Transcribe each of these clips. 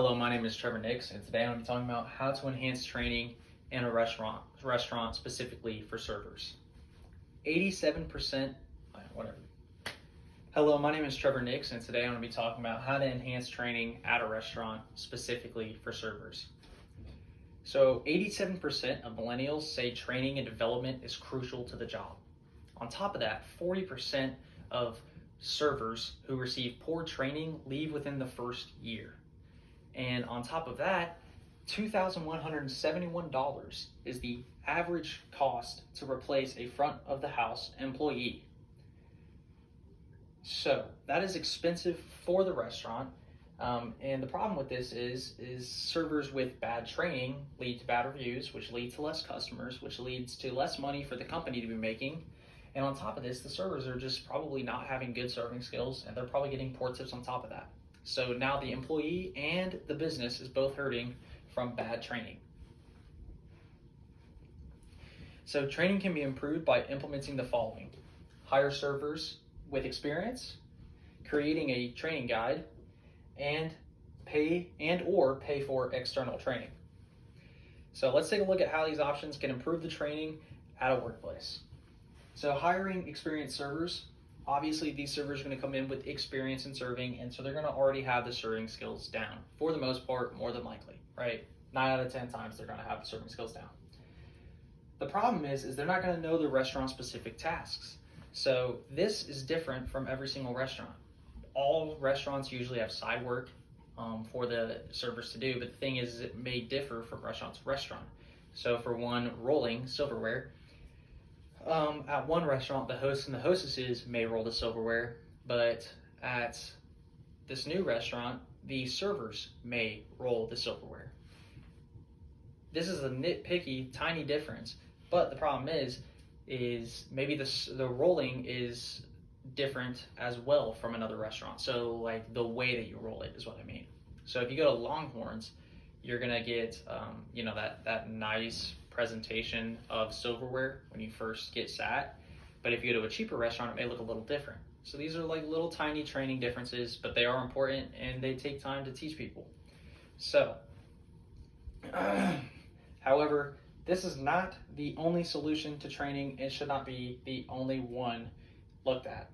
Hello, my name is Trevor Nix, and today I'm going to be talking about how to enhance training in a restaurant specifically for servers. 87%, whatever. Hello, my name is Trevor Nix, and today I'm going to be talking about how to enhance training at a restaurant specifically for servers. So 87% of millennials say training and development is crucial to the job. On top of that, 40% of servers who receive poor training leave within the first year. And on top of that, $2,171 is the average cost to replace a front of the house employee. So that is expensive for the restaurant. And the problem with this is servers with bad training lead to bad reviews, which lead to less customers, which leads to less money for the company to be making. And on top of this, the servers are just probably not having good serving skills, and they're probably getting poor tips on top of that. So now the employee and the business is both hurting from bad training. So training can be improved by implementing the following: hire servers with experience, creating a training guide, and pay for external training. So let's take a look at how these options can improve the training at a workplace. So hiring experienced servers. Obviously, these servers are going to come in with experience in serving, and so they're going to already have the serving skills down, for the most part, more than likely, right? 9 out of 10 times they're going to have the serving skills down. The problem is they're not going to know the restaurant-specific tasks. So this is different from every single restaurant. All restaurants usually have side work for the servers to do, but the thing is it may differ from restaurant to restaurant. So for one, rolling silverware, at one restaurant, the hosts and the hostesses may roll the silverware, but at this new restaurant, the servers may roll the silverware. This is a nitpicky, tiny difference, but the problem is maybe the rolling is different as well from another restaurant. So like the way that you roll it is what I mean. So if you go to Longhorns, you're gonna get that nice presentation of silverware when you first get sat, but if you go to a cheaper restaurant, it may look a little different. So these are like little tiny training differences, but they are important and they take time to teach people. So however, this is not the only solution to training. It should not be the only one looked at.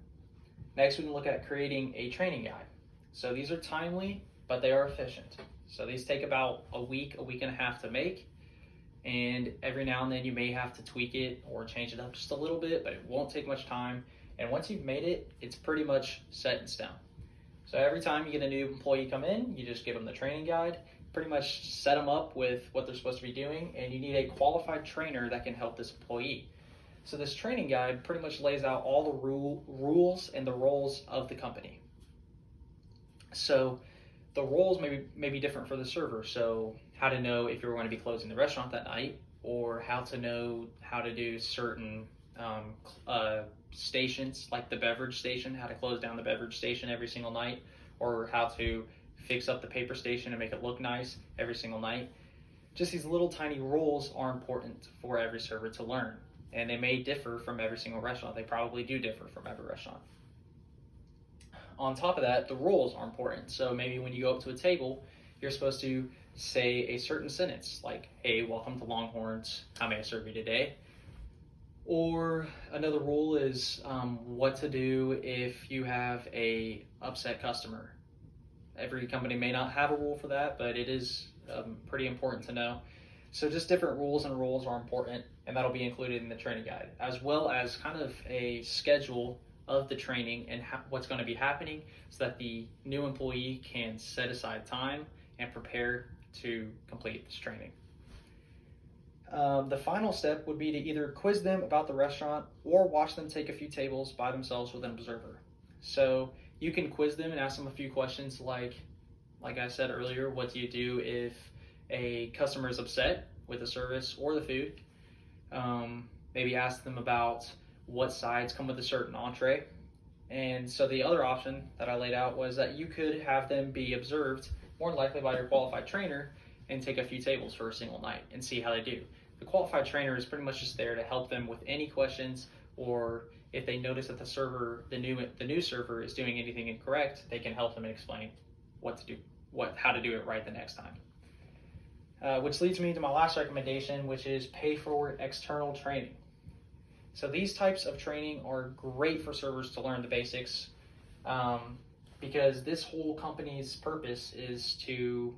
Next, we can look at creating a training guide. So these are timely, but they are efficient. So these take about a week and a half to make. And every now and then you may have to tweak it or change it up just a little bit, but it won't take much time. And once you've made it, it's pretty much set in stone. So every time you get a new employee come in, you just give them the training guide, pretty much set them up with what they're supposed to be doing, and you need a qualified trainer that can help this employee. So this training guide pretty much lays out all the rules and the roles of the company. So the roles may be different for the server. So how to know if you're going to be closing the restaurant that night, or how to know how to do certain stations, like the beverage station, how to close down the beverage station every single night, or how to fix up the paper station and make it look nice every single night. Just these little tiny rules are important for every server to learn, and they may differ from every single restaurant. They probably do differ from every restaurant. On top of that, the rules are important. So maybe when you go up to a table, you're supposed to say a certain sentence like, "Hey, welcome to Longhorns. How may I serve you today?" Or another rule is what to do if you have a upset customer. Every company may not have a rule for that, but it is pretty important to know. So just different rules and roles are important, and that'll be included in the training guide, as well as kind of a schedule of the training and what's going to be happening, so that the new employee can set aside time and prepare to complete this training. The final step would be to either quiz them about the restaurant or watch them take a few tables by themselves with an observer. So you can quiz them and ask them a few questions like I said earlier, what do you do if a customer is upset with the service or the food? Maybe ask them about what sides come with a certain entree. And so the other option that I laid out was that you could have them be observed, more than likely by your qualified trainer, and take a few tables for a single night and see how they do. The qualified trainer is pretty much just there to help them with any questions, or if they notice that the new server is doing anything incorrect, they can help them and explain what to do how to do it right the next time. Which leads me to my last recommendation, which is pay for external training. So these types of training are great for servers to learn the basics, because this whole company's purpose is to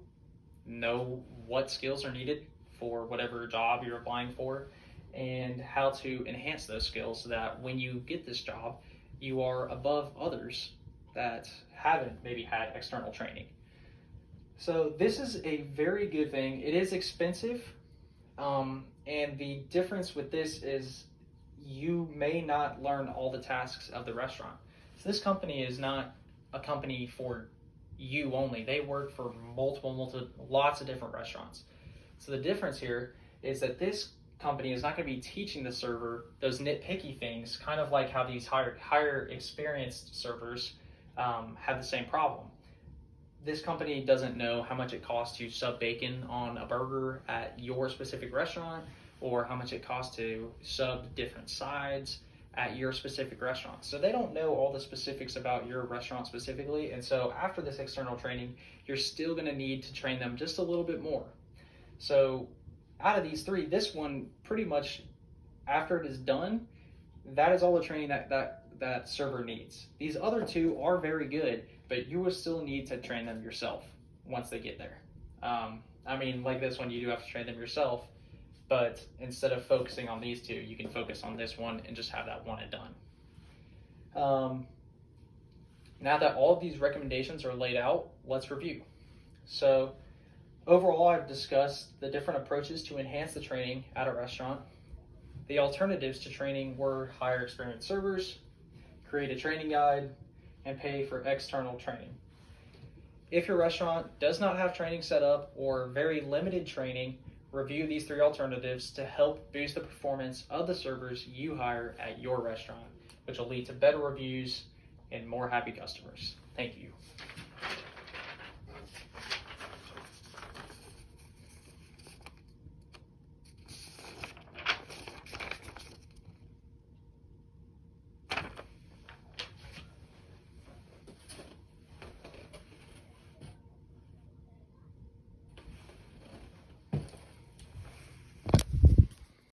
know what skills are needed for whatever job you're applying for and how to enhance those skills so that when you get this job, you are above others that haven't maybe had external training. So this is a very good thing. It is expensive, and the difference with this is you may not learn all the tasks of the restaurant. So this company is not a company for you only. They work for lots of different restaurants. So the difference here is that this company is not going to be teaching the server those nitpicky things, kind of like how these higher experienced servers have the same problem. This company doesn't know how much it costs to sub bacon on a burger at your specific restaurant, or how much it costs to sub different sides at your specific restaurant. So they don't know all the specifics about your restaurant specifically, and so after this external training, you're still going to need to train them just a little bit more. So out of these three, this one pretty much, after it is done, that is all the training that server needs. These other two are very good, but you will still need to train them yourself once they get there. I mean, like this one, you do have to train them yourself, but instead of focusing on these two, you can focus on this one and just have that one and done. Now that all of these recommendations are laid out, let's review. So overall, I've discussed the different approaches to enhance the training at a restaurant. The alternatives to training were hire experienced servers, create a training guide, and pay for external training. If your restaurant does not have training set up or very limited training, review these three alternatives to help boost the performance of the servers you hire at your restaurant, which will lead to better reviews and more happy customers. Thank you.